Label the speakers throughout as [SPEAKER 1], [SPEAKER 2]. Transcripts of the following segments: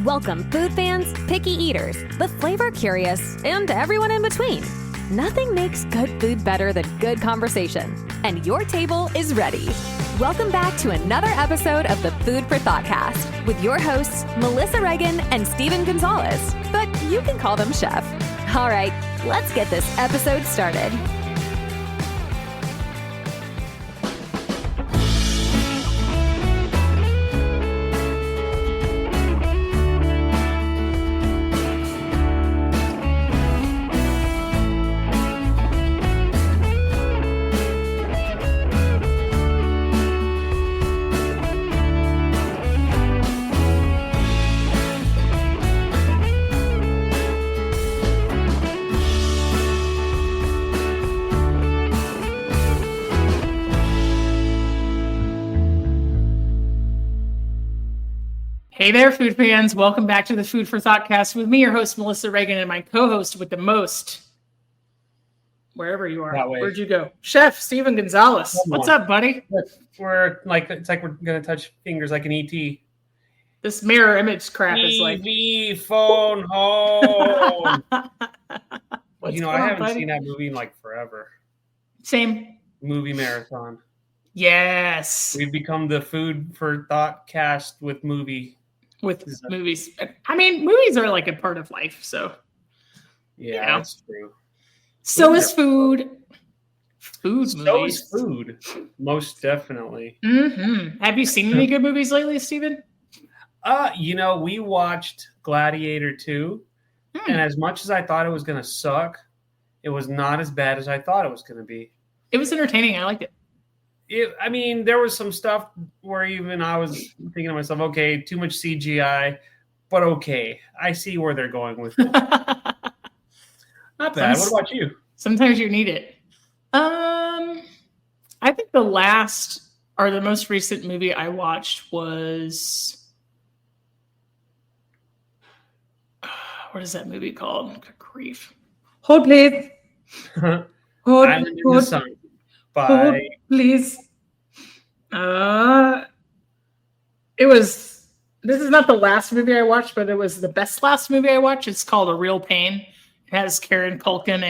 [SPEAKER 1] Welcome food fans, picky eaters, the flavor curious, and everyone in between. Nothing makes good food better than good conversation. And your table is ready. Welcome back to another episode of the Food For ThoughtCast with your hosts, Melissa Reagan and Steven Gonzalez. But you can call them Chef. All right, let's get this episode started.
[SPEAKER 2] Hey there, food fans. Welcome back to the Food for ThoughtCast with me, your host, Melissa Reagan, and my co-host with the most, wherever you are. Where'd you go? Chef Steven Gonzalez. What's up, buddy?
[SPEAKER 3] It's like we're going to touch fingers like an ET.
[SPEAKER 2] This mirror image crap is like...
[SPEAKER 3] TV, phone, home. I haven't
[SPEAKER 2] buddy?
[SPEAKER 3] seen that movie in like forever.
[SPEAKER 2] Same.
[SPEAKER 3] Movie marathon.
[SPEAKER 2] Yes.
[SPEAKER 3] We've become the Food for ThoughtCast with movies.
[SPEAKER 2] I mean, movies are like a part of life, so.
[SPEAKER 3] Yeah, that's true.
[SPEAKER 2] So is food.
[SPEAKER 3] So is food. Most definitely.
[SPEAKER 2] Mm-hmm. Have you seen any good movies lately, Steven?
[SPEAKER 3] We watched Gladiator 2, and as much as I thought it was going to suck, it was not as bad as I thought it was going to be.
[SPEAKER 2] It was entertaining. I liked it.
[SPEAKER 3] There was some stuff where even I was thinking to myself, okay, too much CGI, but okay, I see where they're going with it. Not bad. What about you?
[SPEAKER 2] Sometimes you need it. I think the most recent movie I watched was, what is that movie called? Good grief. Hold, please. Hold,
[SPEAKER 3] I'm in the sun. Bye.
[SPEAKER 2] Please. This is not the last movie I watched, but it was the best last movie I watched. It's called A Real Pain. It has Karen Culkin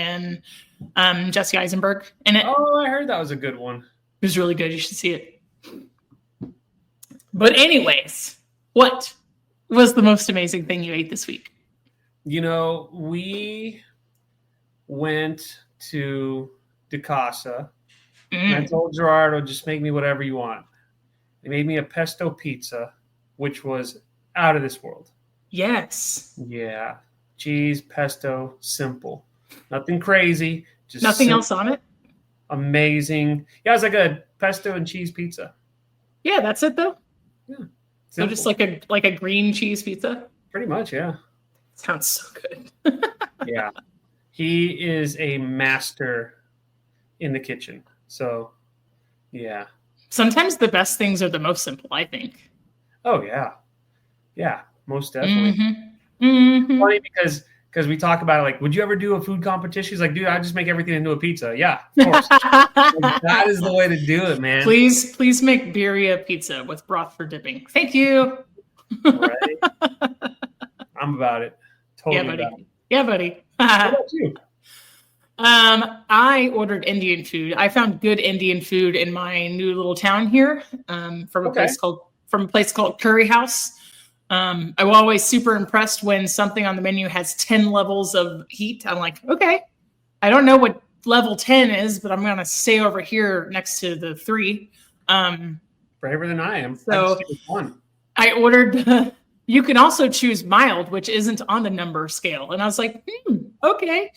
[SPEAKER 2] and Jesse Eisenberg in it.
[SPEAKER 3] Oh, I heard that was a good one.
[SPEAKER 2] It was really good. You should see it. But anyways, what was the most amazing thing you ate this week?
[SPEAKER 3] We went to De Casa. And I told Gerardo, just make me whatever you want. They made me a pesto pizza, which was out of this world.
[SPEAKER 2] Yes.
[SPEAKER 3] Yeah. Cheese, pesto, simple. Nothing crazy. Just
[SPEAKER 2] nothing
[SPEAKER 3] simple,
[SPEAKER 2] else on it?
[SPEAKER 3] Amazing. Yeah, it was like a pesto and cheese pizza.
[SPEAKER 2] Yeah, that's it though?
[SPEAKER 3] Yeah.
[SPEAKER 2] So
[SPEAKER 3] Simple.
[SPEAKER 2] just like a green cheese pizza?
[SPEAKER 3] Pretty much, yeah.
[SPEAKER 2] Sounds so good.
[SPEAKER 3] Yeah. He is a master in the kitchen. So, yeah.
[SPEAKER 2] Sometimes the best things are the most simple, I think.
[SPEAKER 3] Oh, yeah. Yeah, most definitely.
[SPEAKER 2] Mm-hmm. Mm-hmm.
[SPEAKER 3] Funny because we talk about it, like, would you ever do a food competition? He's like, dude, I just make everything into a pizza. Yeah, of course. That is the way to do it, man.
[SPEAKER 2] Please make birria pizza with broth for dipping. Thank you.
[SPEAKER 3] Right? I'm about it. Totally about it.
[SPEAKER 2] Yeah, buddy.
[SPEAKER 3] What about you?
[SPEAKER 2] I ordered Indian food. I found good Indian food in my new little town here, from a place called Curry House. I'm always super impressed when something on the menu has 10 levels of heat. I'm like, okay, I don't know what level 10 is, but I'm gonna stay over here next to the 3.
[SPEAKER 3] Braver than I am.
[SPEAKER 2] So
[SPEAKER 3] one.
[SPEAKER 2] I ordered. You can also choose mild, which isn't on the number scale, and I was like, okay.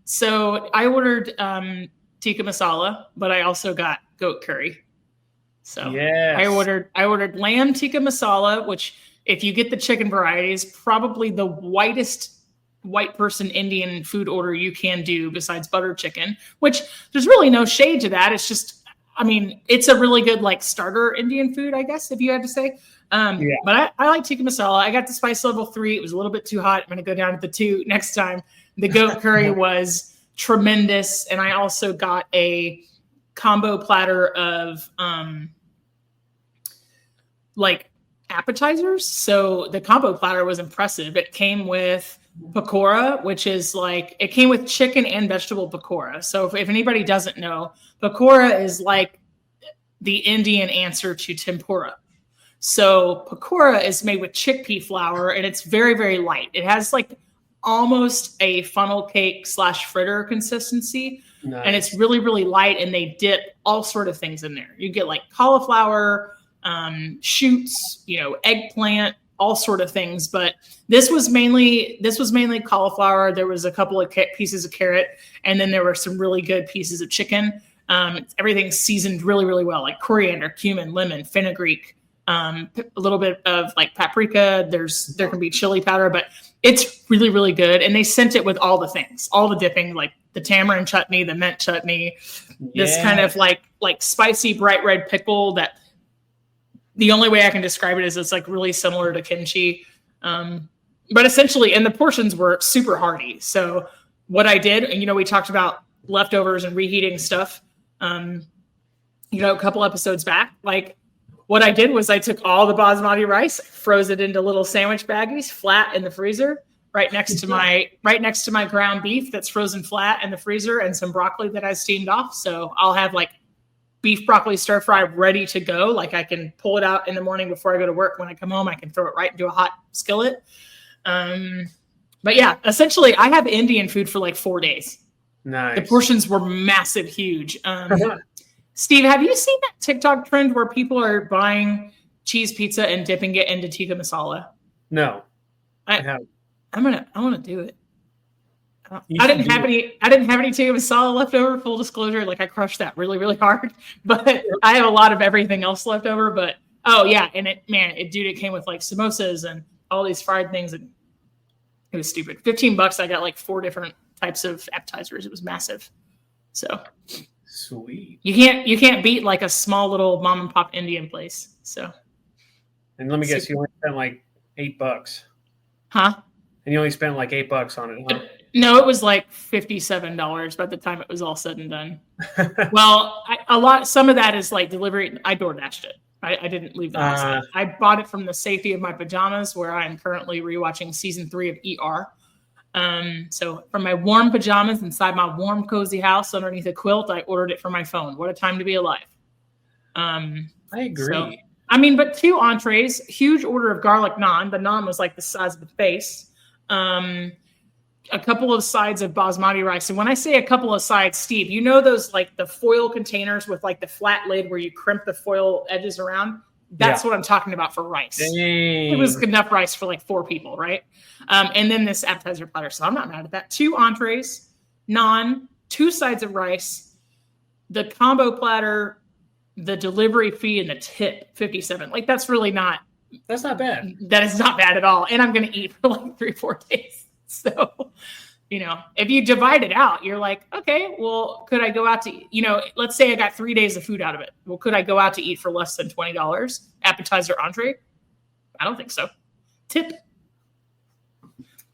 [SPEAKER 2] So I ordered tikka masala, but I also got goat curry. So
[SPEAKER 3] yes.
[SPEAKER 2] I ordered lamb tikka masala, which if you get the chicken variety is probably the whitest white person Indian food order you can do besides butter chicken, which there's really no shade to that. It's just, it's a really good like starter Indian food, I guess, if you had to say. But I like tikka masala. I got the spice level 3. It was a little bit too hot. I'm going to go down to the 2 next time. The goat curry was tremendous. And I also got a combo platter of like appetizers. So the combo platter was impressive. It came with pakora, which is like, it came with chicken and vegetable pakora. So if anybody doesn't know, pakora is like the Indian answer to tempura. So pakora is made with chickpea flour, and it's very, very light. It has like almost a funnel cake / fritter consistency. Nice. And it's really, really light, and they dip all sort of things in there. You get like cauliflower, shoots, eggplant, all sort of things. But this was mainly cauliflower. There was a couple of pieces of carrot, and then there were some really good pieces of chicken. Everything's seasoned really, really well, like coriander, cumin, lemon, fenugreek, a little bit of like paprika. There can be chili powder, but it's really, really good. And they sent it with all the things, all the dipping, like the tamarind chutney, the mint chutney, this kind of like spicy bright red pickle that the only way I can describe it is it's like really similar to kimchi. But essentially, and the portions were super hearty. So what I did, and we talked about leftovers and reheating stuff, a couple episodes back, like what I did was I took all the basmati rice, froze it into little sandwich baggies, flat in the freezer, right next to my ground beef that's frozen flat in the freezer, and some broccoli that I steamed off. So I'll have like beef broccoli stir fry ready to go. Like I can pull it out in the morning before I go to work. When I come home, I can throw it right into a hot skillet. But yeah, essentially I have Indian food for like 4 days.
[SPEAKER 3] Nice.
[SPEAKER 2] The portions were massive, huge. Steve, have you seen that TikTok trend where people are buying cheese pizza and dipping it into tikka masala?
[SPEAKER 3] No, I haven't.
[SPEAKER 2] I want to do it. I didn't have any tikka masala left over. Full disclosure, like I crushed that really, really hard. But I have a lot of everything else left over. But oh yeah, and it came with like samosas and all these fried things, and it was stupid. $15. I got like 4 different types of appetizers. It was massive. So.
[SPEAKER 3] Sweet.
[SPEAKER 2] You can't beat like a small little mom and pop Indian place. So. And
[SPEAKER 3] let me guess, you only spent like $8.
[SPEAKER 2] Huh?
[SPEAKER 3] And you only spent like $8 on it, huh?
[SPEAKER 2] No, it was like $57 by the time it was all said and done. Well, some of that is like delivery. I DoorDashed it. I didn't leave the house. I bought it from the safety of my pajamas, where I am currently rewatching season 3 of ER. So from my warm pajamas inside my warm, cozy house underneath a quilt, I ordered it from my phone. What a time to be alive.
[SPEAKER 3] I agree.
[SPEAKER 2] So, but 2 entrees, huge order of garlic naan. The naan was like the size of the face. A couple of sides of basmati rice. And when I say a couple of sides, Steve, those like the foil containers with like the flat lid where you crimp the foil edges around? That's what I'm talking about for rice. Dang. It was enough rice for like 4 people, right? And then this appetizer platter. So I'm not mad at that. 2 entrees, naan, 2 sides of rice, the combo platter, the delivery fee, and the tip, $57. Like that's not bad. That is not bad at all. And I'm going to eat for like 3-4 days. So, if you divide it out, you're like, okay, well, could I go out to, let's say I got 3 days of food out of it. Well, could I go out to eat for less than $20? Appetizer, entree? I don't think so. Tip.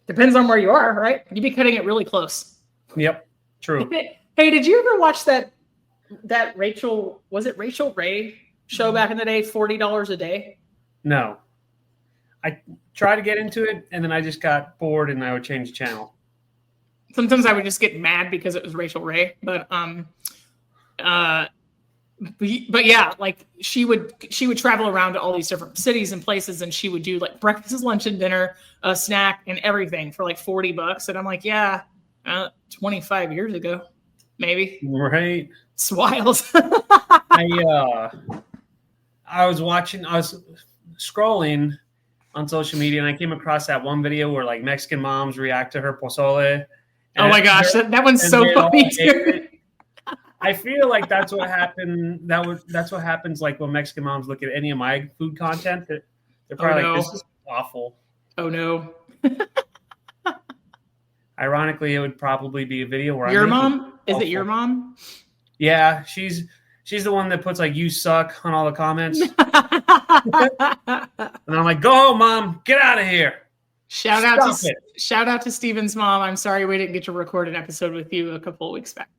[SPEAKER 2] Depends on where you are, right? You'd be cutting it really close.
[SPEAKER 3] Yep. True.
[SPEAKER 2] Hey, did you ever watch that Rachel Ray show back in the day, $40 a day?
[SPEAKER 3] No. I tried to get into it, and then I just got bored, and I would change the channel.
[SPEAKER 2] Sometimes I would just get mad because it was Rachel Ray, but yeah, like she would travel around to all these different cities and places, and she would do like breakfast, lunch, and dinner, a snack, and everything for like $40. And I'm like, yeah, 25 years ago, maybe.
[SPEAKER 3] Right.
[SPEAKER 2] It's wild.
[SPEAKER 3] I was scrolling on social media, and I came across that one video where like Mexican moms react to her pozole.
[SPEAKER 2] Oh my gosh, that one's so funny too.
[SPEAKER 3] I feel like that's what happened. That's what happens like when Mexican moms look at any of my food content. They're probably like, this is awful.
[SPEAKER 2] Oh no.
[SPEAKER 3] Ironically, it would probably be a video where
[SPEAKER 2] your mom? Is it your mom?
[SPEAKER 3] Yeah, she's the one that puts like "you suck" on all the comments. And I'm like, go home, Mom. Get out of here.
[SPEAKER 2] Shout out to Steven's mom. I'm sorry we didn't get to record an episode with you a couple of weeks back.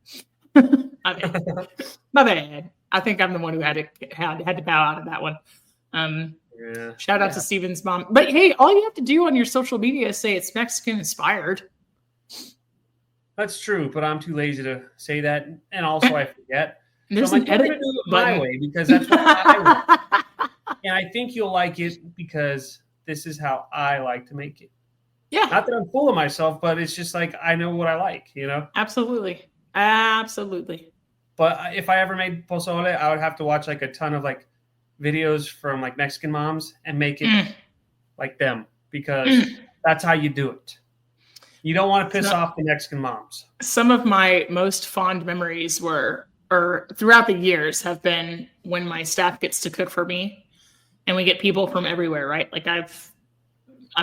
[SPEAKER 2] My bad. I think I'm the one who had to bow out of that one.
[SPEAKER 3] Yeah.
[SPEAKER 2] Shout out to Steven's mom. But hey, all you have to do on your social media is say it's Mexican inspired.
[SPEAKER 3] That's true, but I'm too lazy to say that, and also I forget.
[SPEAKER 2] There's
[SPEAKER 3] so I'm
[SPEAKER 2] an
[SPEAKER 3] like, I'm
[SPEAKER 2] edit
[SPEAKER 3] gonna do it
[SPEAKER 2] button.
[SPEAKER 3] my way because that's what I want. And I think you'll like it because this is how I like to make it.
[SPEAKER 2] Yeah.
[SPEAKER 3] Not that I'm full of myself, but it's just like I know what I like, you know?
[SPEAKER 2] Absolutely. Absolutely.
[SPEAKER 3] But if I ever made pozole, I would have to watch like a ton of like videos from like Mexican moms and make it like them because that's how you do it. You don't want to piss off the Mexican moms.
[SPEAKER 2] Some of my most fond memories were, or throughout the years, have been when my staff gets to cook for me, and we get people from everywhere, right? Like I've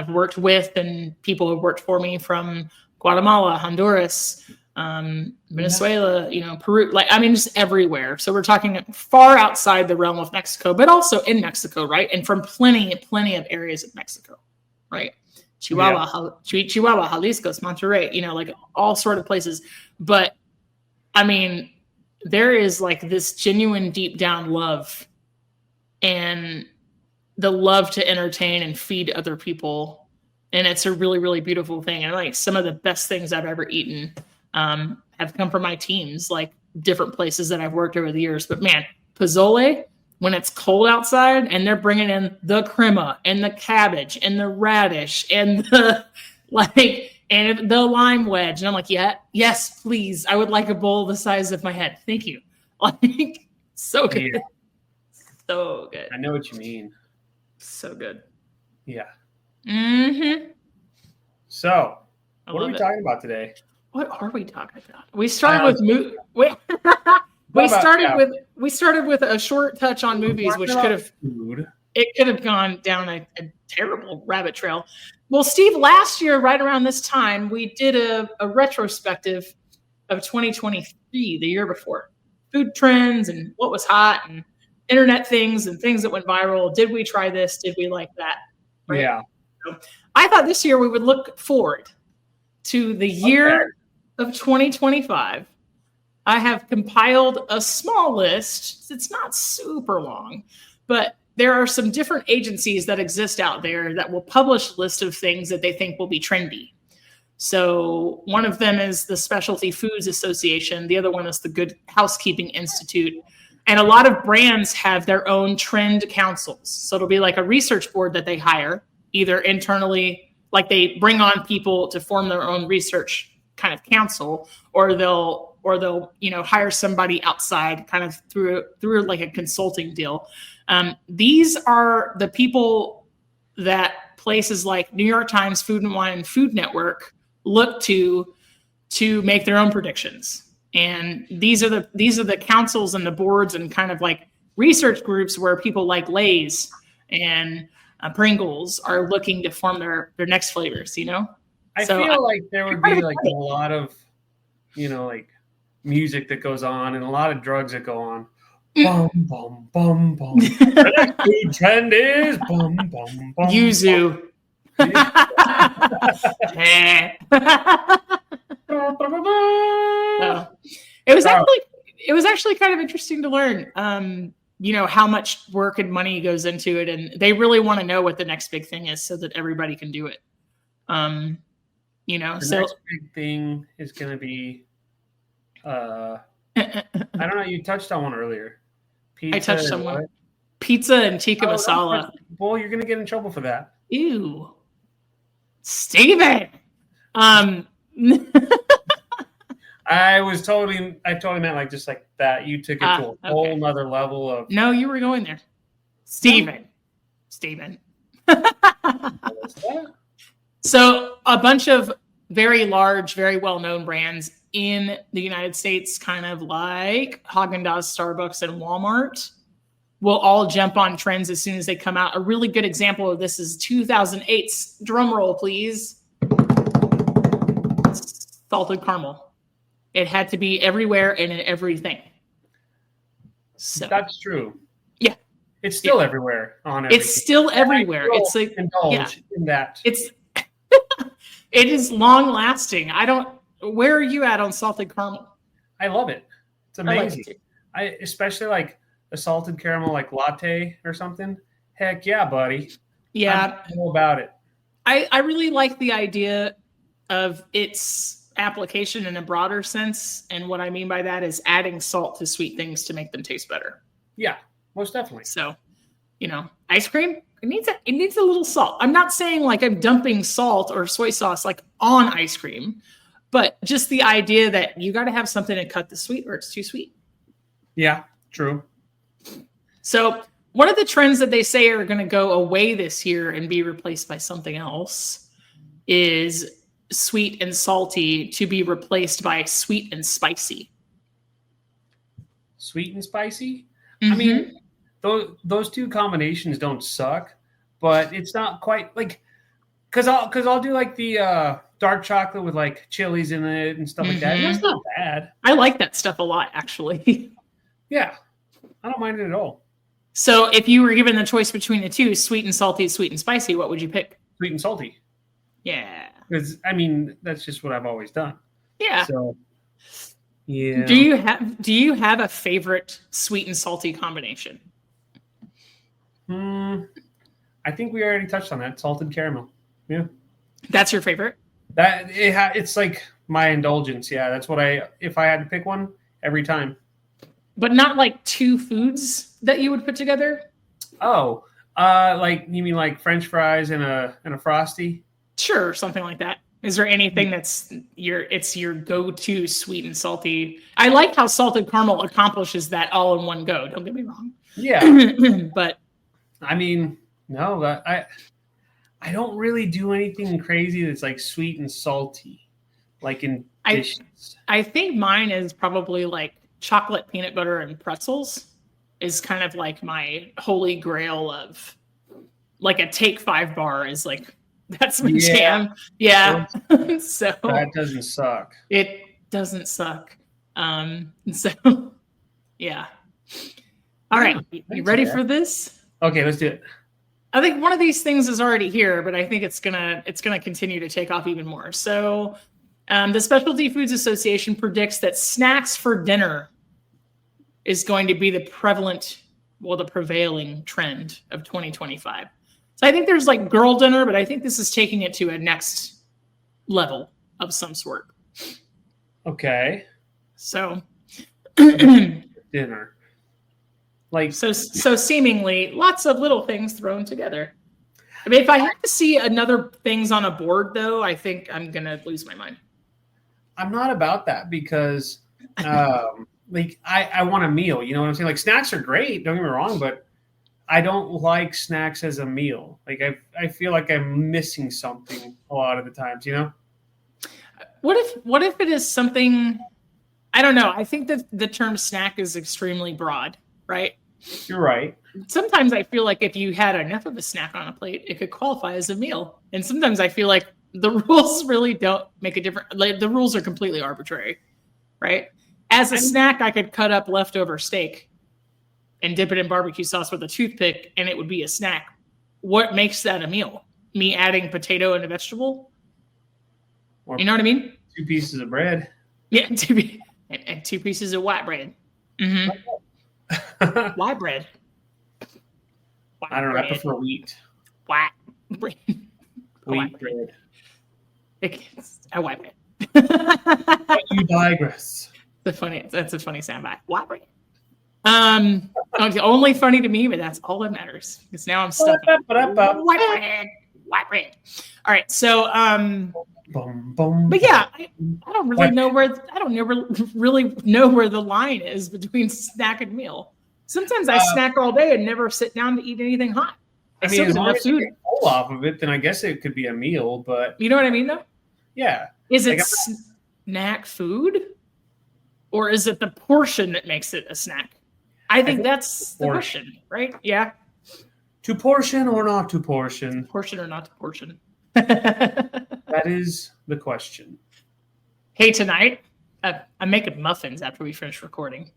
[SPEAKER 2] worked with, and people have worked for me from Guatemala, Honduras, Venezuela, Peru, just everywhere. So we're talking far outside the realm of Mexico, but also in Mexico, right? And from plenty of areas of Mexico, right? Chihuahua, Jalisco, Monterrey, like all sort of places. But I mean, there is like this genuine deep down love and the love to entertain and feed other people. And it's a really, really beautiful thing. And like some of the best things I've ever eaten have come from my teams, like different places that I've worked over the years. But man, pozole, when it's cold outside and they're bringing in the crema and the cabbage and the radish and the and the lime wedge. And I'm like, yeah, yes, please. I would like a bowl the size of my head. Thank you. Like, so good.
[SPEAKER 3] Yeah.
[SPEAKER 2] So good.
[SPEAKER 3] I know what you mean.
[SPEAKER 2] So good.
[SPEAKER 3] Yeah.
[SPEAKER 2] Mm-hmm.
[SPEAKER 3] So, what are we talking about today?
[SPEAKER 2] What are we talking about? We started with we started with a short touch on movies, which could have gone down a terrible rabbit trail. Well, Steve, last year, right around this time, we did a retrospective of 2023, the year before. Food trends and what was hot and internet things and things that went viral. Did we try this? Did we like that? Right?
[SPEAKER 3] Yeah.
[SPEAKER 2] So I thought this year we would look forward to the year of 2025. I have compiled a small list. It's not super long, but there are some different agencies that exist out there that will publish a list of things that they think will be trendy. So one of them is the Specialty Foods Association. The other one is the Good Housekeeping Institute. And a lot of brands have their own trend councils. So it'll be like a research board that they hire, either internally, like they bring on people to form their own research kind of council, or they'll hire somebody outside kind of through like a consulting deal. These are the people that places like New York Times, Food and Wine, and Food Network look to make their own predictions. And these are the councils and the boards and kind of like research groups where people like Lay's and Pringles are looking to form their next flavors,
[SPEAKER 3] I feel like there would be like a lot of, like music that goes on and a lot of drugs that go on. Bum, bum, bum, bum. The next food trend is bum, bum, bum.
[SPEAKER 2] Yuzu. It was actually kind of interesting to learn, how much work and money goes into it. And they really want to know what the next big thing is so that everybody can do it. The
[SPEAKER 3] next big thing is going to be, I don't know. You touched on one earlier. Pizza.
[SPEAKER 2] I touched on one. Pizza and tikka masala.
[SPEAKER 3] Well, you're going to get in trouble for that.
[SPEAKER 2] Ew. Steven. I
[SPEAKER 3] totally meant like just like that. You took it to a whole nother level of.
[SPEAKER 2] No, you were going there. Steven. So a bunch of very large, very well-known brands in the United States, kind of like Haagen-Dazs, Starbucks, and Walmart, will all jump on trends as soon as they come out. A really good example of this is 2008's, drum roll please, salted caramel. It had to be everywhere and in everything. So
[SPEAKER 3] that's true.
[SPEAKER 2] Yeah.
[SPEAKER 3] It's still everywhere on everything.
[SPEAKER 2] It's still everywhere. It's like
[SPEAKER 3] indulge in that.
[SPEAKER 2] It is long lasting. Where are you at on salted caramel?
[SPEAKER 3] I love it. It's amazing. I especially like a salted caramel like latte or something Heck yeah, buddy.
[SPEAKER 2] Yeah.
[SPEAKER 3] I'm all about it.
[SPEAKER 2] I really like the idea of its application in a broader sense. And what I mean by that is adding salt to sweet things to make them taste better.
[SPEAKER 3] Yeah, most definitely.
[SPEAKER 2] So, ice cream, it needs a little salt. I'm not saying like I'm dumping salt or soy sauce like on ice cream, but just the idea that you got to have something to cut the sweet or it's too sweet.
[SPEAKER 3] Yeah, true.
[SPEAKER 2] So one of the trends that they say are going to go away this year and be replaced by something else is sweet and salty to be replaced by sweet and spicy.
[SPEAKER 3] Sweet and spicy?
[SPEAKER 2] Mm-hmm.
[SPEAKER 3] I mean, those two combinations don't suck, but it's not quite like because I'll do like the dark chocolate with like chilies in it and stuff like that. That's not bad.
[SPEAKER 2] I like that stuff a lot, actually.
[SPEAKER 3] Yeah, I don't mind it at all.
[SPEAKER 2] So if you were given the choice between the two, sweet and salty, sweet and spicy, what would you pick?
[SPEAKER 3] Sweet and salty.
[SPEAKER 2] Yeah.
[SPEAKER 3] Because I mean, that's just what I've always done.
[SPEAKER 2] Yeah.
[SPEAKER 3] So yeah.
[SPEAKER 2] Do you have a favorite sweet and salty combination?
[SPEAKER 3] I think we already touched on that. Salted caramel. Yeah.
[SPEAKER 2] That's your favorite?
[SPEAKER 3] It's like my indulgence. Yeah, that's what if I had to pick one every time.
[SPEAKER 2] But not like two foods that you would put together?
[SPEAKER 3] Oh, like you mean like French fries and a Frosty?
[SPEAKER 2] Sure, something like that. Is there anything that's your go-to sweet and salty? I like how salted caramel accomplishes that all in one go. Don't get me wrong.
[SPEAKER 3] Yeah.
[SPEAKER 2] But
[SPEAKER 3] I mean, no, I don't really do anything crazy that's like sweet and salty, like in dishes.
[SPEAKER 2] I think mine is probably like chocolate peanut butter and pretzels is kind of like my holy grail of like a Take 5 bar is like, that's my jam. Yeah. So
[SPEAKER 3] that doesn't suck.
[SPEAKER 2] It doesn't suck. So yeah. All right. You ready for this?
[SPEAKER 3] Okay, let's do it.
[SPEAKER 2] I think one of these things is already here, but I think it's gonna continue to take off even more. So the Specialty Foods Association predicts that snacks for dinner is going to be the prevailing trend of 2025. So I think there's like girl dinner, but I think this is taking it to a next level of some sort.
[SPEAKER 3] Okay.
[SPEAKER 2] So
[SPEAKER 3] dinner. Like
[SPEAKER 2] so seemingly lots of little things thrown together. I mean, if I have to see another things on a board though, I think I'm gonna lose my mind.
[SPEAKER 3] I'm not about that because like I want a meal, you know what I'm saying? Like snacks are great, don't get me wrong, but I don't like snacks as a meal. Like I feel like I'm missing something a lot of the times, you know?
[SPEAKER 2] What if it is something, I don't know. I think that the term snack is extremely broad, right?
[SPEAKER 3] You're right.
[SPEAKER 2] Sometimes I feel like if you had enough of a snack on a plate, it could qualify as a meal. And sometimes I feel like the rules really don't make a difference. Like the rules are completely arbitrary, right? As a snack, I could cut up leftover steak and dip it in barbecue sauce with a toothpick, and it would be a snack. What makes that a meal? Me adding potato and a vegetable? You know what I mean?
[SPEAKER 3] 2 pieces of bread.
[SPEAKER 2] Yeah, and 2 pieces of white bread. Mm-hmm. White bread.
[SPEAKER 3] I don't know. I prefer wheat.
[SPEAKER 2] White bread.
[SPEAKER 3] Wheat bread.
[SPEAKER 2] It's a white bread.
[SPEAKER 3] But you digress.
[SPEAKER 2] That's a funny soundbite. White bread. It's only funny to me, but that's all that matters. Because now I'm stuck. White bread. All right, so but yeah, I don't really know where the line is between snack and meal. Sometimes I snack all day and never sit down to eat anything hot.
[SPEAKER 3] I mean, as long as you get full off of it, then I guess it could be a meal. But
[SPEAKER 2] you know what I mean, though?
[SPEAKER 3] Yeah.
[SPEAKER 2] Is it snack food, or is it the portion that makes it a snack? I think that's the question, right? Yeah. To portion or not to portion? Portion or not to portion?
[SPEAKER 3] That is the question.
[SPEAKER 2] Hey, tonight, I'm making muffins after we finish recording.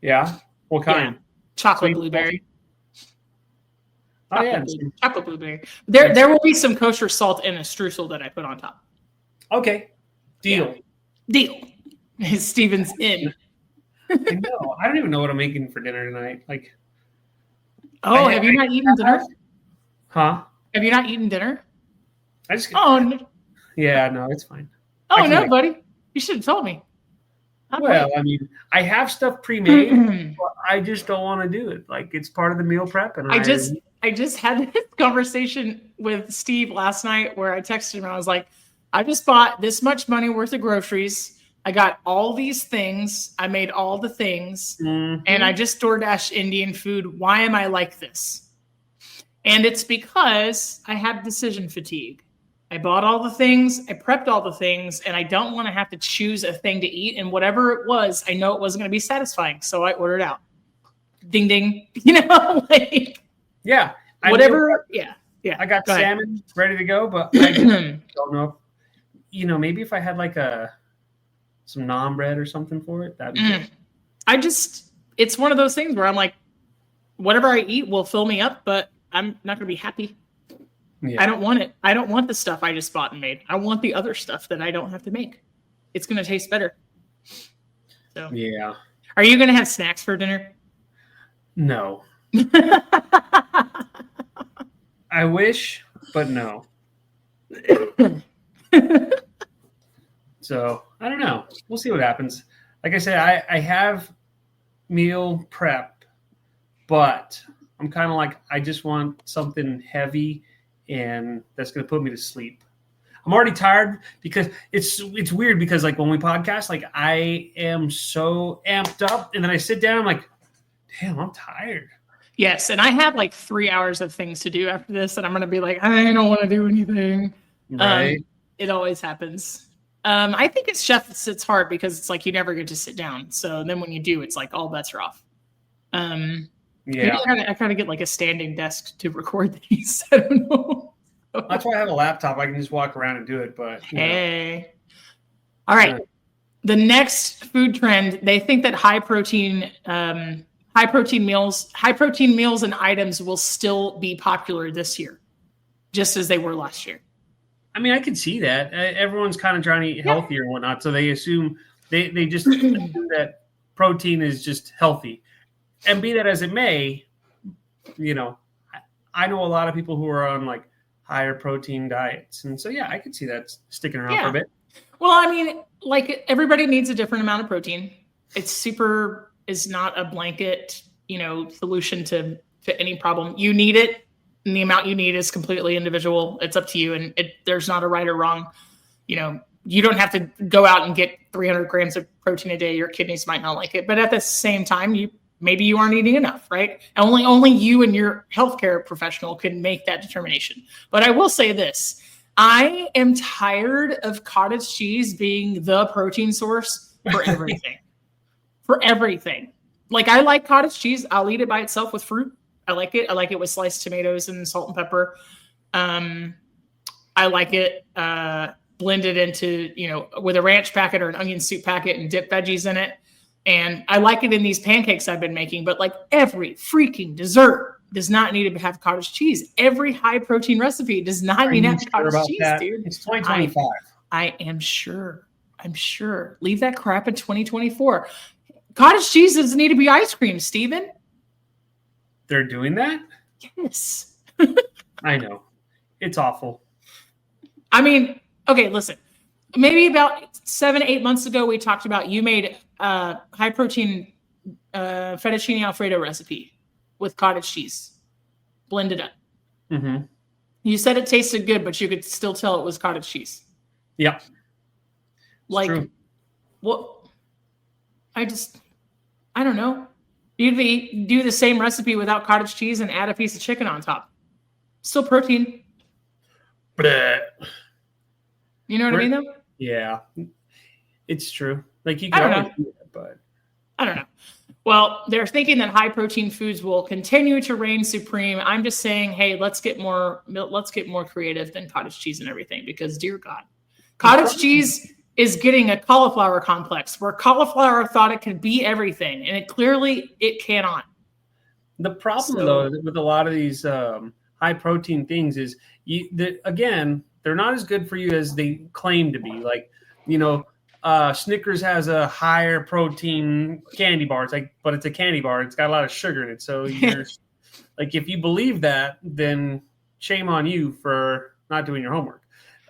[SPEAKER 3] Yeah? What kind?
[SPEAKER 2] Yeah. Chocolate blueberry. Chocolate blueberry. There will be some kosher salt in a streusel that I put on top.
[SPEAKER 3] Okay. Deal.
[SPEAKER 2] Yeah. Deal. Steven's in.
[SPEAKER 3] I know. I don't even know what I'm making for dinner tonight. Like,
[SPEAKER 2] have you not eaten dinner?
[SPEAKER 3] Huh?
[SPEAKER 2] Have you not eaten dinner?
[SPEAKER 3] I just.
[SPEAKER 2] Yeah,
[SPEAKER 3] no, it's fine.
[SPEAKER 2] Oh no, buddy, you should have told me.
[SPEAKER 3] I mean, I have stuff pre-made, but I just don't want to do it. Like it's part of the meal prep, and
[SPEAKER 2] I just had this conversation with Steve last night where I texted him. I was like, I just bought this much money worth of groceries. I got all these things. I made all the things, and I just DoorDash Indian food. Why am I like this? And it's because I have decision fatigue. I bought all the things, I prepped all the things, and I don't want to have to choose a thing to eat. And whatever it was, I know it wasn't going to be satisfying. So I ordered out. Ding, ding. Like,
[SPEAKER 3] yeah.
[SPEAKER 2] Whatever. Yeah.
[SPEAKER 3] I got salmon ready to go, but I don't know. Maybe if I had like some naan bread or something for it, that'd be good.
[SPEAKER 2] It's one of those things where I'm like, whatever I eat will fill me up, but I'm not going to be happy. Yeah. I don't want it. I don't want the stuff I just bought and made. I want the other stuff that I don't have to make. It's going to taste better. So,
[SPEAKER 3] yeah.
[SPEAKER 2] Are you going to have snacks for dinner?
[SPEAKER 3] No. I wish, but no. So, I don't know. We'll see what happens. Like I said, I have meal prep, but I'm kind of like, I just want something heavy and that's going to put me to sleep. I'm already tired because it's weird because like when we podcast, like I am so amped up and then I sit down, I'm like, damn, I'm tired.
[SPEAKER 2] Yes. And I have like 3 hours of things to do after this and I'm going to be like, I don't want to do anything.
[SPEAKER 3] Right.
[SPEAKER 2] It always happens. I think it's hard because it's like you never get to sit down. So then when you do, it's like all bets are off.
[SPEAKER 3] Yeah,
[SPEAKER 2] I kind of get like a standing desk to record these. I don't know.
[SPEAKER 3] That's why I have a laptop. I can just walk around and do it. But
[SPEAKER 2] hey, all right. The next food trend, they think that high protein meals and items will still be popular this year, just as they were last year.
[SPEAKER 3] I mean, I can see that. Everyone's kind of trying to eat healthier and whatnot, so they assume they just assume that protein is just healthy. And be that as it may, I know a lot of people who are on like higher protein diets. And so, yeah, I could see that sticking around for a bit.
[SPEAKER 2] Well, I mean, like everybody needs a different amount of protein. Is not a blanket, solution to any problem. You need it. And the amount you need is completely individual. It's up to you. And there's not a right or wrong. You don't have to go out and get 300 grams of protein a day. Your kidneys might not like it. But at the same time, maybe you aren't eating enough, right? Only you and your healthcare professional can make that determination. But I will say this. I am tired of cottage cheese being the protein source for everything. For everything. Like I like cottage cheese. I'll eat it by itself with fruit. I like it. I like it with sliced tomatoes and salt and pepper. I like it blended into, with a ranch packet or an onion soup packet and dip veggies in it. And I like it in these pancakes I've been making, but like every freaking dessert does not need to have cottage cheese. Every high protein recipe does not need to have cottage cheese, dude.
[SPEAKER 3] It's 2025.
[SPEAKER 2] I am sure. I'm sure. Leave that crap in 2024. Cottage cheese doesn't need to be ice cream, Steven.
[SPEAKER 3] They're doing that?
[SPEAKER 2] Yes.
[SPEAKER 3] I know. It's awful.
[SPEAKER 2] I mean, okay, listen. Maybe about 7-8 months ago, we talked about you made a high protein fettuccine Alfredo recipe with cottage cheese blended up.
[SPEAKER 3] Mm-hmm.
[SPEAKER 2] You said it tasted good, but you could still tell it was cottage cheese.
[SPEAKER 3] Yep.
[SPEAKER 2] Like,
[SPEAKER 3] true.
[SPEAKER 2] What? I don't know. You'd do the same recipe without cottage cheese and add a piece of chicken on top. Still protein.
[SPEAKER 3] Bleh.
[SPEAKER 2] You know what I mean, though?
[SPEAKER 3] Yeah, it's true. Like you
[SPEAKER 2] I don't
[SPEAKER 3] can
[SPEAKER 2] know.
[SPEAKER 3] do it, but
[SPEAKER 2] I don't know. Well, they're thinking that high protein foods will continue to reign supreme. I'm just saying, hey, let's get more creative than cottage cheese and everything, because dear God, cottage cheese is getting a cauliflower complex where cauliflower thought it could be everything, and it cannot.
[SPEAKER 3] The problem though with a lot of these high protein things is they're not as good for you as they claim to be. Like, Snickers has a higher protein candy bar. But it's a candy bar. It's got a lot of sugar in it. So you're like, if you believe that, then shame on you for not doing your homework.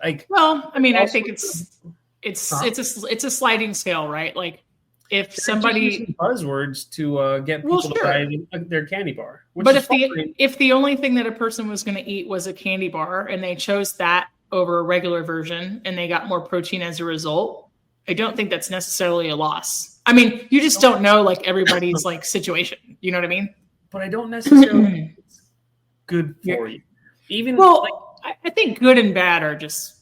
[SPEAKER 3] Like,
[SPEAKER 2] well, I mean, I think it's a sliding scale, right? Like if somebody
[SPEAKER 3] using buzzwords to get people to buy their candy bar.
[SPEAKER 2] But if the only thing that a person was going to eat was a candy bar and they chose that over a regular version and they got more protein as a result, I don't think that's necessarily a loss. I mean, you just don't know like everybody's like situation. You know what I mean?
[SPEAKER 3] But I don't necessarily think it's good for you. Even
[SPEAKER 2] I think good and bad are just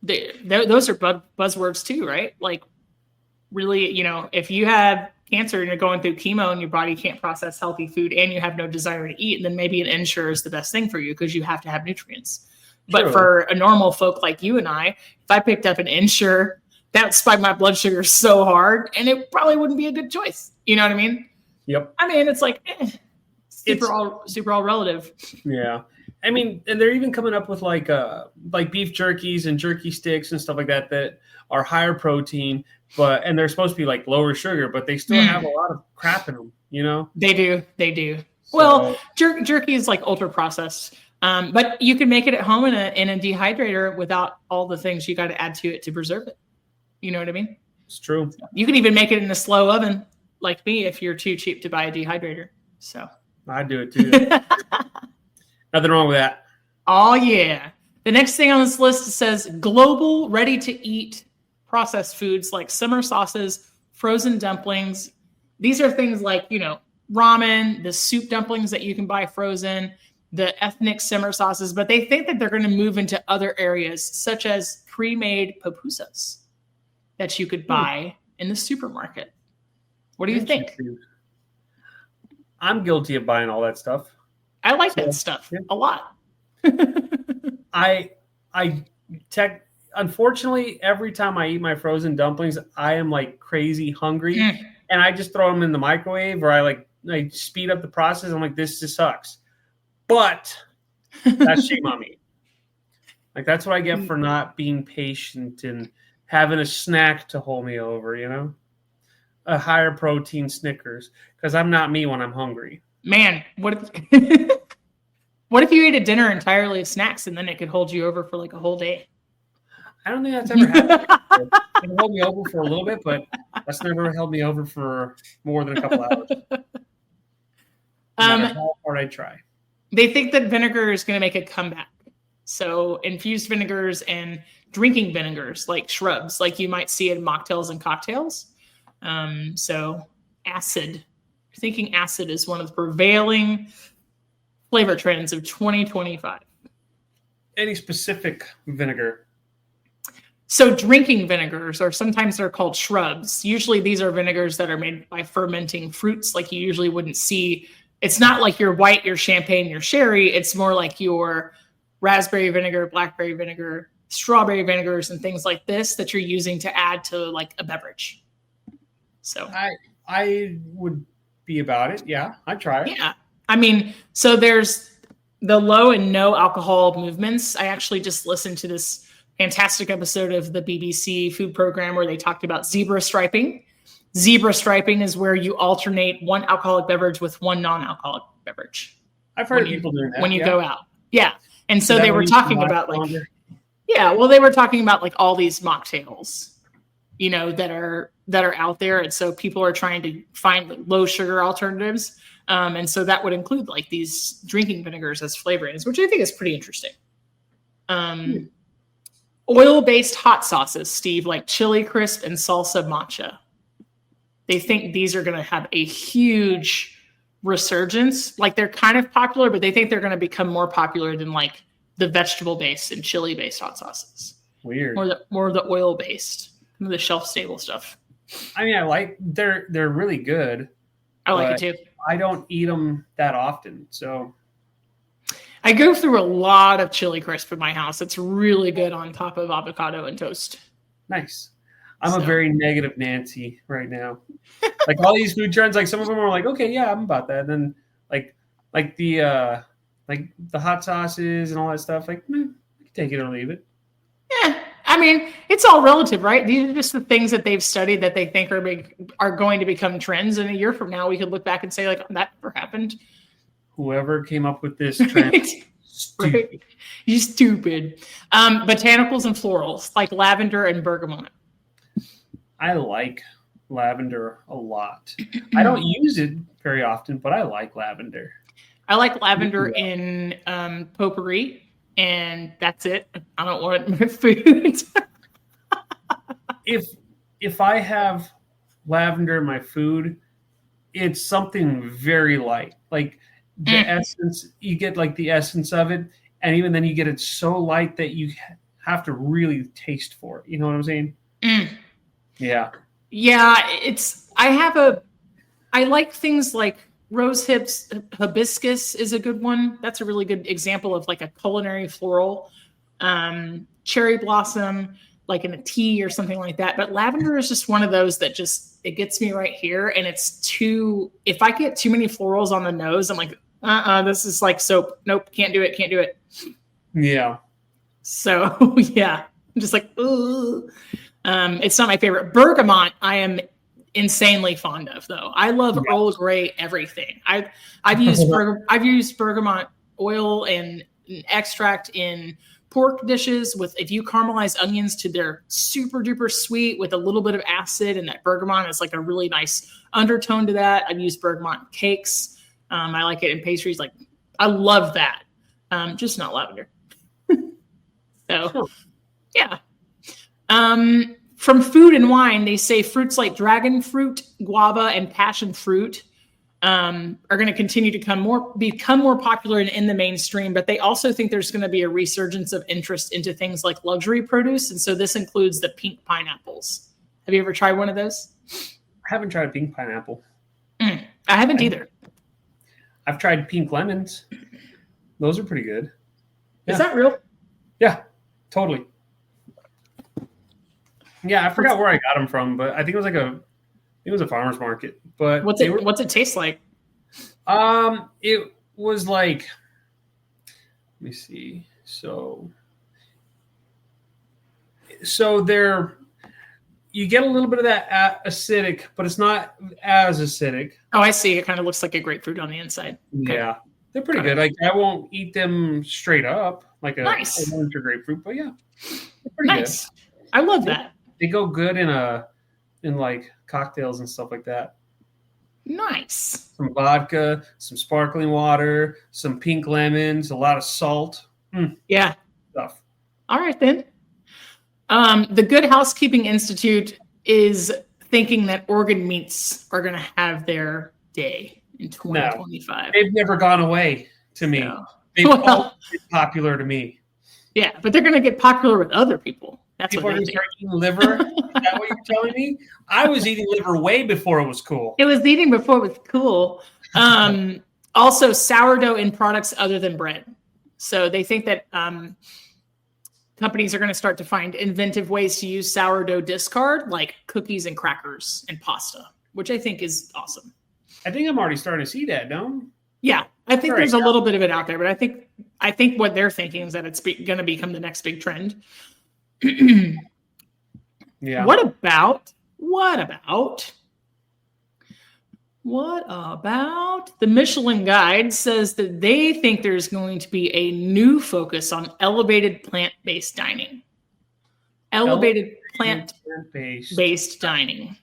[SPEAKER 2] those are buzzwords too, right? Like really, if you have cancer and you're going through chemo and your body can't process healthy food and you have no desire to eat, then maybe an Ensure is the best thing for you because you have to have nutrients. True. But for a normal folk like you and I, if I picked up an Ensure, that would spike my blood sugar so hard and it probably wouldn't be a good choice. You know what I mean?
[SPEAKER 3] Yep.
[SPEAKER 2] I mean, it's like super all relative.
[SPEAKER 3] Yeah. I mean, and they're even coming up with like beef jerkies and jerky sticks and stuff like that are higher protein, and they're supposed to be like lower sugar, but they still have a lot of crap in them, They do. So, well, jerky is like ultra processed, but you can make it at home in a dehydrator without all the things you got to add to it to preserve it. You know what I mean? It's true.
[SPEAKER 2] You can even make it in a slow oven like me if you're too cheap to buy a dehydrator. So
[SPEAKER 3] I do it too. Nothing wrong with that.
[SPEAKER 2] Oh, yeah. The next thing on this list says global ready-to-eat processed foods like summer sauces, frozen dumplings. These are things like, ramen, the soup dumplings that you can buy frozen, the ethnic summer sauces, but they think that they're going to move into other areas such as pre-made pupusas that you could buy in the supermarket. What do you think?
[SPEAKER 3] I'm guilty of buying all that stuff.
[SPEAKER 2] I like that stuff a lot.
[SPEAKER 3] Unfortunately, every time I eat my frozen dumplings, I am like crazy hungry, and I just throw them in the microwave, or I speed up the process. I'm like, this just sucks. But that's shame on me. Like that's what I get for not being patient and having a snack to hold me over. A higher protein Snickers, because I'm not me when I'm hungry.
[SPEAKER 2] Man, what if you ate a dinner entirely of snacks and then it could hold you over for like a whole day?
[SPEAKER 3] I don't think that's ever happened. It held me over for a little bit, but that's never held me over for more than a couple hours. No matter how hard I try.
[SPEAKER 2] They think that vinegar is going to make a comeback. So infused vinegars and drinking vinegars like shrubs, like you might see in mocktails and cocktails. So acid. Thinking acid is one of the prevailing flavor trends of 2025.
[SPEAKER 3] Any specific vinegar?
[SPEAKER 2] So drinking vinegars, or sometimes they're called shrubs. Usually these are vinegars that are made by fermenting fruits like you usually wouldn't see. It's not like your white, your champagne, your sherry. It's more like your raspberry vinegar, blackberry vinegar, strawberry vinegars, and things like this that you're using to add to like a beverage. So
[SPEAKER 3] I would be about it. Yeah, I'd try it.
[SPEAKER 2] Yeah. I mean, so there's the low and no alcohol movements. I actually just listened to this fantastic episode of the BBC food program where they talked about zebra striping. Zebra striping is where you alternate one alcoholic beverage with one non-alcoholic beverage.
[SPEAKER 3] I've heard people doing that.
[SPEAKER 2] When you go out. Yeah. And so they were talking about like, they were talking about like all these mocktails, that are out there. And so people are trying to find like low sugar alternatives. And so that would include like these drinking vinegars as flavorings, which I think is pretty interesting. Oil-based hot sauces, Steve, like chili crisp and salsa matcha. They think these are going to have a huge resurgence. Like they're kind of popular, but they think they're going to become more popular than like the vegetable-based and chili-based hot sauces.
[SPEAKER 3] Weird.
[SPEAKER 2] More the oil-based, the shelf-stable stuff.
[SPEAKER 3] I mean, they're really good.
[SPEAKER 2] I like it too.
[SPEAKER 3] I don't eat them that often, so.
[SPEAKER 2] I go through a lot of chili crisp in my house. It's really good on top of avocado and toast.
[SPEAKER 3] Nice. I'm a very negative Nancy right now. Like all these food trends, like some of them are like, okay, yeah, I'm about that. And then like the hot sauces and all that stuff, like, I can take it or leave it.
[SPEAKER 2] Yeah. I mean, it's all relative, right? These are just the things that they've studied that they think are going to become trends. And a year from now, we could look back and say, like, that never happened.
[SPEAKER 3] Whoever came up with this trend Stupid.
[SPEAKER 2] Right? You stupid. Botanicals and florals like lavender and bergamot.
[SPEAKER 3] I like lavender a lot. I don't use it very often, but I like lavender.
[SPEAKER 2] I like lavender in potpourri, and that's it. I don't want it in my food.
[SPEAKER 3] If I have lavender in my food, it's something very light. Like the essence, you get like the essence of it, and even then you get it so light that you have to really taste for it. You know what I'm saying? Yeah.
[SPEAKER 2] Yeah, I like things like rose hips, hibiscus is a good one. That's a really good example of like a culinary floral. Cherry blossom, like in a tea or something like that. But lavender is just one of those that just, it gets me right here. And if I get too many florals on the nose, I'm like, this is like soap. Nope, can't do it.
[SPEAKER 3] Yeah.
[SPEAKER 2] So yeah, I'm just like, ugh. It's not my favorite. Bergamot, I am insanely fond of, though. I love Earl Grey everything. I've used bergamot oil and extract in pork dishes if you caramelize onions to their super duper sweet with a little bit of acid, and that bergamot is like a really nice undertone to that. I've used bergamot in cakes. I like it in pastries. Like, I love that. Just not lavender. So, yeah. From Food and Wine, they say fruits like dragon fruit, guava, and passion fruit are going to continue to become more popular and in the mainstream, but they also think there's going to be a resurgence of interest into things like luxury produce, and so this includes the pink pineapples. Have you ever tried one of those?
[SPEAKER 3] I haven't tried a pink pineapple.
[SPEAKER 2] I haven't either.
[SPEAKER 3] I've tried pink lemons. Those are pretty good.
[SPEAKER 2] Yeah. Is that real?
[SPEAKER 3] Yeah, totally. Yeah, I forgot where I got them from, but I think it was a farmer's market. But
[SPEAKER 2] what's it taste like?
[SPEAKER 3] It was like, let me see. So you get a little bit of that acidic, but it's not as acidic.
[SPEAKER 2] Oh, I see. It kind of looks like a grapefruit on the inside. Okay.
[SPEAKER 3] Yeah, they're pretty good. Like, I won't eat them straight up like a orange or grapefruit, but yeah, they're pretty good.
[SPEAKER 2] I love that.
[SPEAKER 3] They go good in like cocktails and stuff like that.
[SPEAKER 2] Nice.
[SPEAKER 3] Some vodka, some sparkling water, some pink lemons, a lot of salt.
[SPEAKER 2] Yeah.
[SPEAKER 3] Stuff.
[SPEAKER 2] All right, then. The Good Housekeeping Institute is thinking that organ meats are going to have their day in 2025.
[SPEAKER 3] No, they've never gone away to me. No. They've always been popular to me.
[SPEAKER 2] Yeah, but they're going to get popular with other people. That's
[SPEAKER 3] people are going to start eating liver. Is that what you're telling me? I was eating liver way before it was cool.
[SPEAKER 2] It was eating before it was cool. Also, sourdough in products other than bread. So they think that companies are going to start to find inventive ways to use sourdough discard, like cookies and crackers and pasta, which I think is awesome.
[SPEAKER 3] I think I'm already starting to see that, no?
[SPEAKER 2] Yeah, I think there's a little bit of it out there, but I think what they're thinking is that it's going to become the next big trend.
[SPEAKER 3] Yeah.
[SPEAKER 2] What about the Michelin Guide says that they think there's going to be a new focus on elevated plant-based dining. Elevated plant-based dining.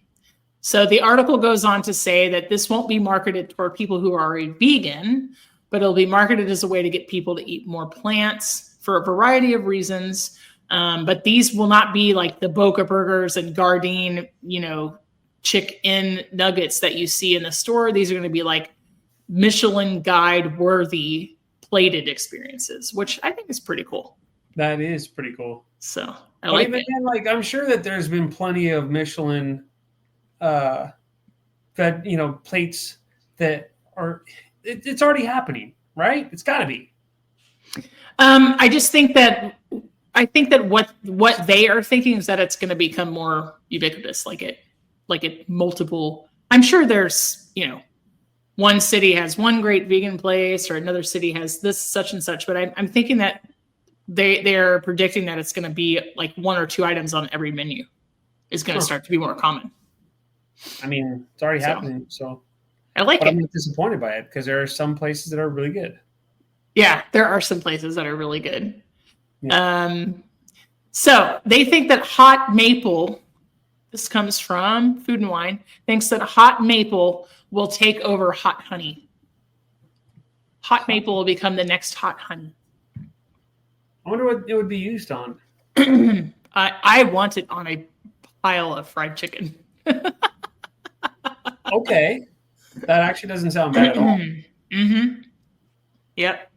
[SPEAKER 2] So the article goes on to say that this won't be marketed toward people who are already vegan, but it'll be marketed as a way to get people to eat more plants for a variety of reasons. But these will not be like the Boca burgers and Gardein, chicken nuggets that you see in the store. These are going to be like Michelin Guide worthy plated experiences, which I think is pretty cool.
[SPEAKER 3] That is pretty cool.
[SPEAKER 2] So I like it.
[SPEAKER 3] Then, like, I'm sure that there's been plenty of Michelin plates that are it's already happening, right? It's got to be.
[SPEAKER 2] I think that what they are thinking is that it's going to become more ubiquitous, like it multiple. I'm sure there's, one city has one great vegan place or another city has this such and such, but I'm thinking that they're predicting that it's going to be like one or two items on every menu is going to start to be more common.
[SPEAKER 3] I mean, it's already happening, so
[SPEAKER 2] I like it.
[SPEAKER 3] I'm not disappointed by it because there are some places that are really good.
[SPEAKER 2] Yeah, there are some places that are really good.
[SPEAKER 3] Yeah.
[SPEAKER 2] So they think that hot maple, this comes from Food and Wine, thinks that hot maple will take over hot honey. Hot maple will become the next hot honey.
[SPEAKER 3] I wonder what it would be used on.
[SPEAKER 2] I want it on a pile of fried chicken.
[SPEAKER 3] Okay. That actually doesn't sound bad at all.
[SPEAKER 2] Mm-hmm. Yep.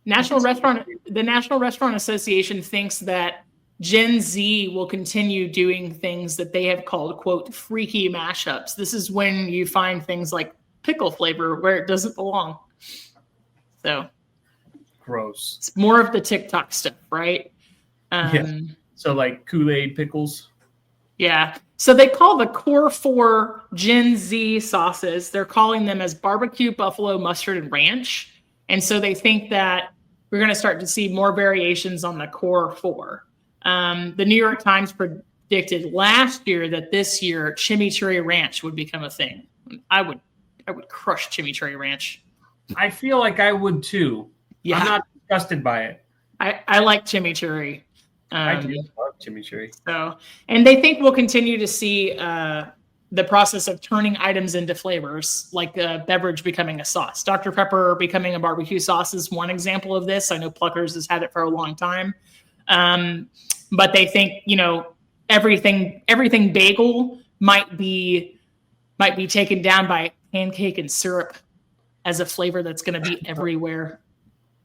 [SPEAKER 2] The National Restaurant Association thinks that Gen Z will continue doing things that they have called, quote, freaky mashups. This is when you find things like pickle flavor where it doesn't belong. So
[SPEAKER 3] Gross.
[SPEAKER 2] it's more of the TikTok stuff, right?
[SPEAKER 3] Yeah. So like Kool-Aid pickles.
[SPEAKER 2] Yeah. So they call the core 4 Gen Z sauces, they're calling them as barbecue, buffalo, mustard, and ranch. And so they think that we're going to start to see more variations on the core 4. The New York Times predicted last year that this year chimichurri ranch would become a thing. I would crush chimichurri ranch.
[SPEAKER 3] I feel like I would too.
[SPEAKER 2] Yeah.
[SPEAKER 3] I'm not disgusted by it.
[SPEAKER 2] I like chimichurri.
[SPEAKER 3] I do love chimichurri.
[SPEAKER 2] So, and they think we'll continue to see the process of turning items into flavors, like a beverage becoming a sauce. Dr. Pepper becoming a barbecue sauce is one example of this. I know Pluckers has had it for a long time. But they think, everything bagel might be taken down by pancake and syrup as a flavor that's going to be everywhere.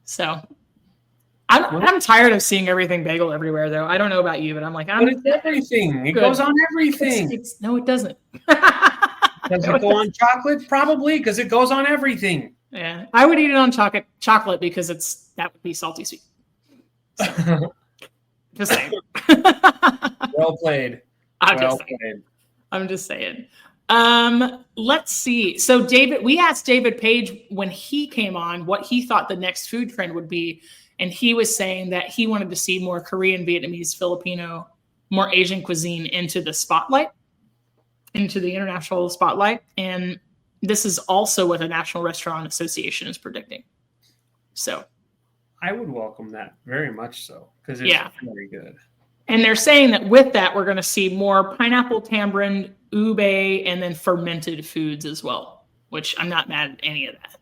[SPEAKER 2] So I'm tired of seeing everything bagel everywhere, though. I don't know about you, but I'm like,
[SPEAKER 3] but it's everything. It goes on everything.
[SPEAKER 2] No, it doesn't.
[SPEAKER 3] Does it go on chocolate? Probably, because it goes on everything.
[SPEAKER 2] Yeah, I would eat it on chocolate because that would be salty sweet. So, just saying.
[SPEAKER 3] Well played.
[SPEAKER 2] I'm just saying. Let's see. So we asked David Page when he came on what he thought the next food trend would be. And he was saying that he wanted to see more Korean, Vietnamese, Filipino, more Asian cuisine into the spotlight, into the international spotlight. And this is also what the National Restaurant Association is predicting. So
[SPEAKER 3] I would welcome that very much so, because it's very good.
[SPEAKER 2] And they're saying that with that, we're going to see more pineapple, tamarind, ube, and then fermented foods as well, which I'm not mad at any of that.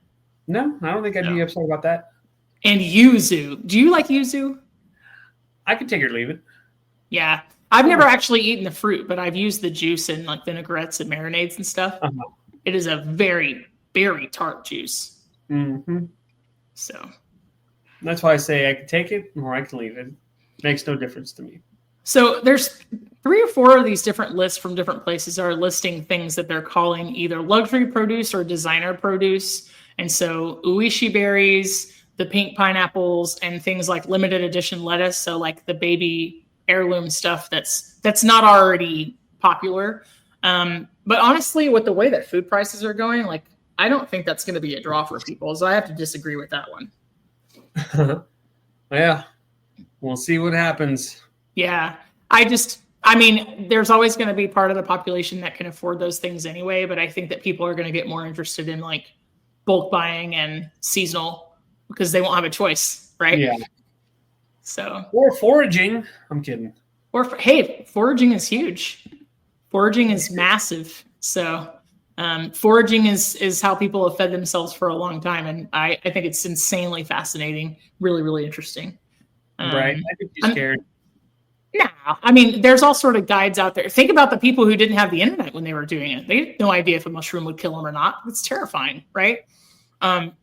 [SPEAKER 3] No, I don't think I'd be upset about that.
[SPEAKER 2] And yuzu. Do you like yuzu?
[SPEAKER 3] I could take it or leave it.
[SPEAKER 2] Yeah. I've never actually eaten the fruit, but I've used the juice in like vinaigrettes and marinades and stuff. Uh-huh. It is a very, very tart juice.
[SPEAKER 3] Mm-hmm.
[SPEAKER 2] So
[SPEAKER 3] that's why I say I can take it or I can leave it. Makes no difference to me.
[SPEAKER 2] So there's 3 or 4 of these different lists from different places are listing things that they're calling either luxury produce or designer produce. And so uishi berries, the pink pineapples, and things like limited edition lettuce. So like the baby heirloom stuff that's not already popular. But honestly, with the way that food prices are going, like I don't think that's going to be a draw for people. So I have to disagree with that one.
[SPEAKER 3] Yeah. We'll see what happens.
[SPEAKER 2] Yeah. There's always going to be part of the population that can afford those things anyway. But I think that people are going to get more interested in like bulk buying and seasonal because they won't have a choice, right?
[SPEAKER 3] Yeah.
[SPEAKER 2] So.
[SPEAKER 3] Or foraging. I'm kidding.
[SPEAKER 2] Foraging is huge. Foraging is massive. So foraging is how people have fed themselves for a long time. And I think it's insanely fascinating. Really, really interesting.
[SPEAKER 3] Right. I think you're scared.
[SPEAKER 2] No. There's all sort of guides out there. Think about the people who didn't have the internet when they were doing it. They had no idea if a mushroom would kill them or not. It's terrifying, right?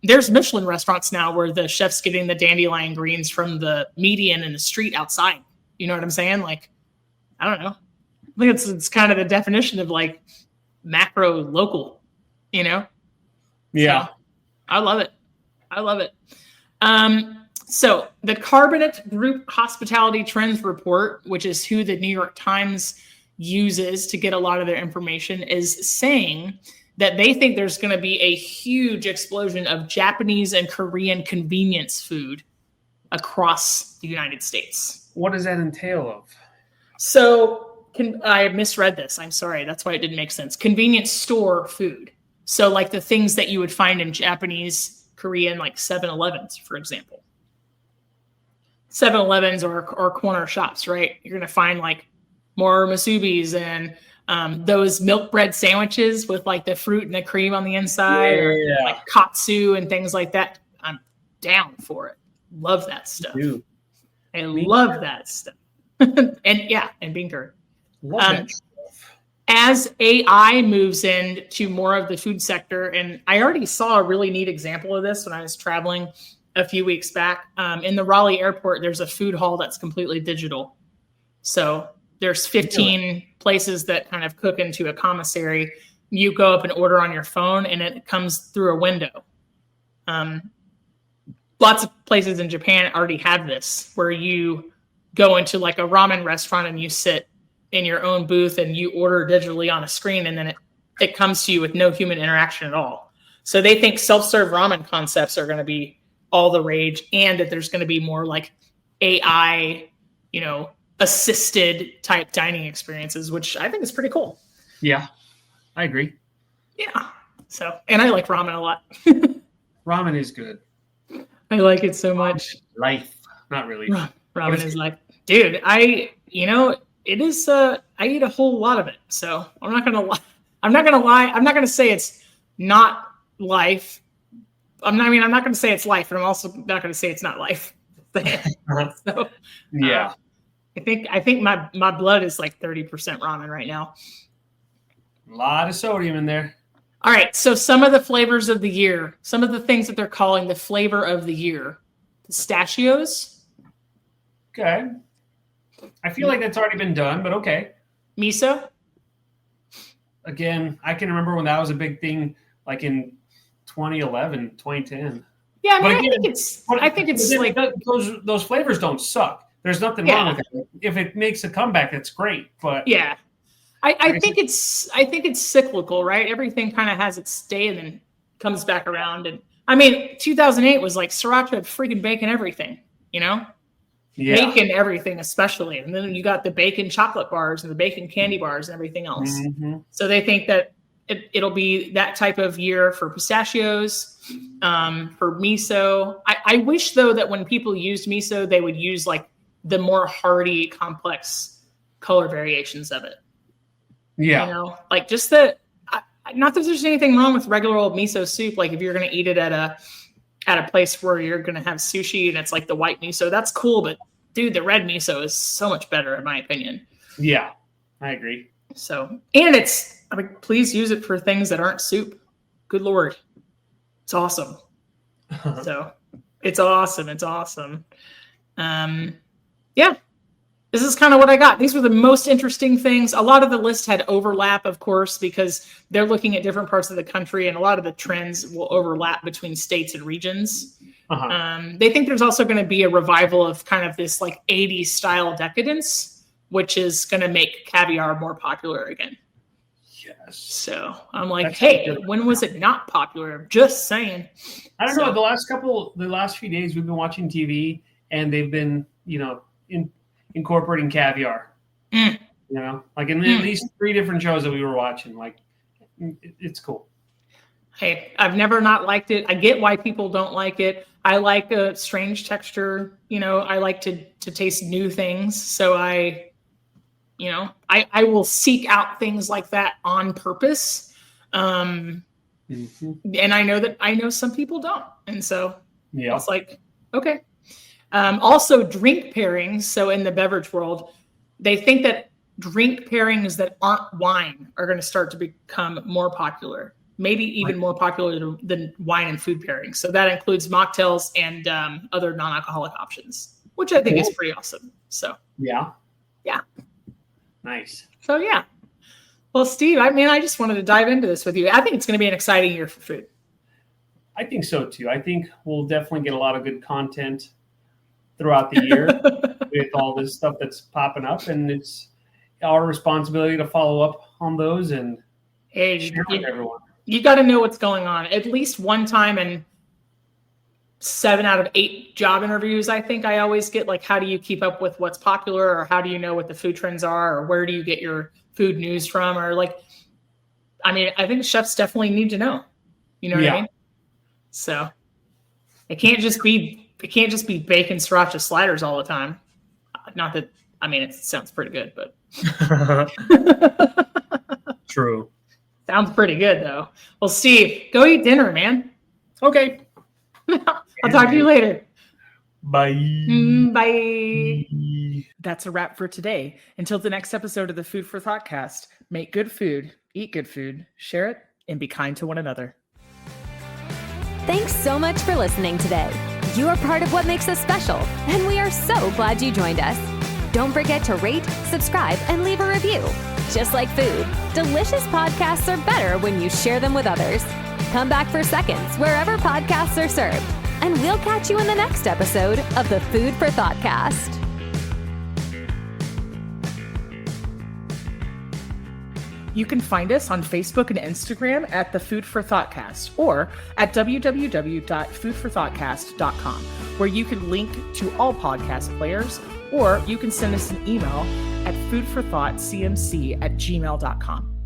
[SPEAKER 2] There's Michelin restaurants now where the chef's getting the dandelion greens from the median in the street outside. You know what I'm saying? Like, I don't know. I think it's kind of the definition of like macro local, Yeah. So, I love it. So the Carbonate Group Hospitality Trends Report, which is who the New York Times uses to get a lot of their information, is saying that they think there's going to be a huge explosion of Japanese and Korean convenience food across the United States.
[SPEAKER 3] What does that entail of?
[SPEAKER 2] So I misread this. I'm sorry. That's why it didn't make sense. Convenience store food. So like the things that you would find in Japanese, Korean like 7-Elevens, for example. 7-Elevens or corner shops, right? You're going to find like more musubis and those milk bread sandwiches with like the fruit and the cream on the inside, or like katsu and things like that. I'm down for it. Love that stuff.
[SPEAKER 3] Dude.
[SPEAKER 2] I love that stuff. And bean curd.
[SPEAKER 3] Love that stuff.
[SPEAKER 2] As AI moves into more of the food sector, and I already saw a really neat example of this when I was traveling a few weeks back. In the Raleigh airport, there's a food hall that's completely digital. So there's 15 places that kind of cook into a commissary. You go up and order on your phone, and it comes through a window. Lots of places in Japan already have this, where you go into like a ramen restaurant and you sit in your own booth and you order digitally on a screen, and then it comes to you with no human interaction at all. So they think self-serve ramen concepts are going to be all the rage, and that there's going to be more like AI, assisted type dining experiences, which I think is pretty cool.
[SPEAKER 3] Yeah, I agree.
[SPEAKER 2] Yeah. So, and I like ramen a lot.
[SPEAKER 3] Ramen is good.
[SPEAKER 2] I like it so much.
[SPEAKER 3] Life. Not really.
[SPEAKER 2] Ramen is like, dude, it is, I eat a whole lot of it. So I'm not going to lie. I'm not going to say it's not life. I'm not going to say it's life, and I'm also not going to say it's not life. So,
[SPEAKER 3] yeah.
[SPEAKER 2] I think my blood is like 30% ramen right now.
[SPEAKER 3] A lot of sodium in there.
[SPEAKER 2] All right. So some of the flavors of the year, some of the things that they're calling the flavor of the year: pistachios.
[SPEAKER 3] Okay. I feel like that's already been done, but okay.
[SPEAKER 2] Miso.
[SPEAKER 3] Again, I can remember when that was a big thing, like in 2011, 2010.
[SPEAKER 2] Yeah, I think it's like
[SPEAKER 3] those flavors don't suck. There's nothing wrong with it. If it makes a comeback, that's great. But
[SPEAKER 2] yeah, I think it's cyclical, right? Everything kind of has its day and then comes back around. And I mean, 2008 was like sriracha had freaking bacon everything, bacon everything, especially. And then you got the bacon chocolate bars and the bacon candy bars and everything else. Mm-hmm. So they think that it'll be that type of year for pistachios, for miso. I wish, though, that when people used miso, they would use like the more hearty, complex color variations of it.
[SPEAKER 3] Yeah.
[SPEAKER 2] Like just not that there's anything wrong with regular old miso soup. Like if you're going to eat it at a place where you're going to have sushi and it's like the white miso, that's cool. But dude, the red miso is so much better in my opinion.
[SPEAKER 3] Yeah, I agree.
[SPEAKER 2] So, and please use it for things that aren't soup. Good Lord. It's awesome. So it's awesome. It's awesome. Yeah, this is kind of what I got. These were the most interesting things. A lot of the list had overlap, of course, because they're looking at different parts of the country, and a lot of the trends will overlap between states and regions. They think there's also going to be a revival of kind of this like 80s style decadence, which is going to make caviar more popular again.
[SPEAKER 3] Yes.
[SPEAKER 2] So I'm like, hey, when was it not popular? Just saying.
[SPEAKER 3] I don't know. The last few days we've been watching TV, and they've been, incorporating caviar. Like in at least 3 different shows that we were watching. Like, it's cool.
[SPEAKER 2] Hey, I've never not liked it. I get why people don't like it. I like a strange texture. I like to taste new things. So I will seek out things like that on purpose. And I know some people don't. And so it's like, okay. Also drink pairings. So in the beverage world, they think that drink pairings that aren't wine are going to start to become more popular, maybe even more popular than wine and food pairings. So that includes mocktails and other non-alcoholic options, which I think is pretty awesome. So yeah.
[SPEAKER 3] Nice.
[SPEAKER 2] So yeah. Well, Steve, I just wanted to dive into this with you. I think it's going to be an exciting year for food.
[SPEAKER 3] I think so too. I think we'll definitely get a lot of good content throughout the year with all this stuff that's popping up, and it's our responsibility to follow up on those and share with everyone.
[SPEAKER 2] You got to know what's going on. At least one time in 7 out of 8 job interviews, I think I always get like, how do you keep up with what's popular, or how do you know what the food trends are, or where do you get your food news from, or like, I think chefs definitely need to know. You know what I mean? So It can't just be bacon sriracha sliders all the time. Not that, I mean, it sounds pretty good, but
[SPEAKER 3] True.
[SPEAKER 2] Sounds pretty good though. Well, Steve, go eat dinner, man.
[SPEAKER 3] Okay.
[SPEAKER 2] I'll talk to you later.
[SPEAKER 3] Bye.
[SPEAKER 2] Bye. That's a wrap for today. Until the next episode of the Food for ThoughtCast, make good food, eat good food, share it, and be kind to one another.
[SPEAKER 1] Thanks so much for listening today. You are part of what makes us special, and we are so glad you joined us. Don't forget to rate, subscribe, and leave a review. Just like food, delicious podcasts are better when you share them with others. Come back for seconds wherever podcasts are served, and we'll catch you in the next episode of the Food for ThoughtCast.
[SPEAKER 2] You can find us on Facebook and Instagram at the Food for ThoughtCast or at www.foodforthoughtcast.com, where you can link to all podcast players, or you can send us an email at foodforthoughtcmc@gmail.com.